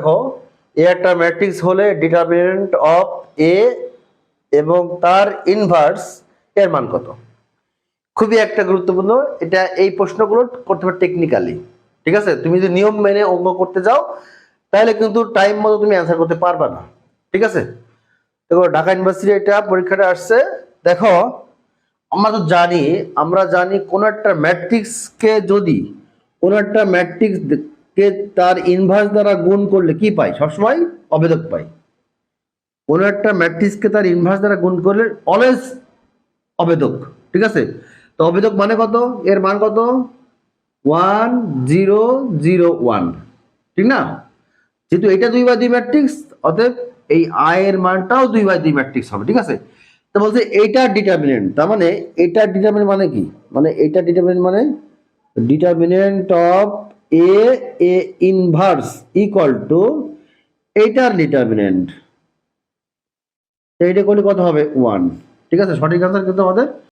দেখো এ একটা ম্যাট্রিক্স হলে ডিটারমিনেন্ট অফ এ এবং তার ইনভার্স এর মান কত। খুবই একটা গুরুত্বপূর্ণ, এটা এই প্রশ্নগুলো করতে হবে টেকনিক্যালি। ঠিক আছে, তুমি যদি নিয়ম মেনে অঙ্ক করতে যাও তাহলে কিন্তু টাইম মতো তুমি অ্যান্সার করতে পারবে না। ঠিক আছে, দেখো ঢাকা ইউনিভার্সিটি এটা পরীক্ষাটা আসছে। দেখো আমরা জানি কোন একটা ম্যাট্রিক্সকে যদি কোন একটা ম্যাট্রিক্স কে তার ইনভার্স দ্বারা গুণ করলে কি পাই? সবসময় অবেদক পাই। কোন একটা ম্যাট্রিক্সকে তার ইনভার্স দ্বারা গুণ করলে অলওয়েজ অবেদক। ঠিক আছে, তো অবেদক মানে কত? এর মান কত? 1 0 0 1। ঠিক না? যেহেতু এটা 2/2 ম্যাট্রিক্স, অতএব এই আই এর মানটাও 2/2 ম্যাট্রিক্স হবে। ঠিক আছে, তো বলছে এইটা ডিটারমিনেন্ট, তার মানে এটা ডিটারমিনেন্ট মানে কি? মানে এটা ডিটারমিনেন্ট মানে determinant of A A inverse equal to এইটার ডিটারমিনেন্ট। এইটা করলে কত হবে? 1। ঠিক আছে, সঠিক আনসার কিন্তু আমাদের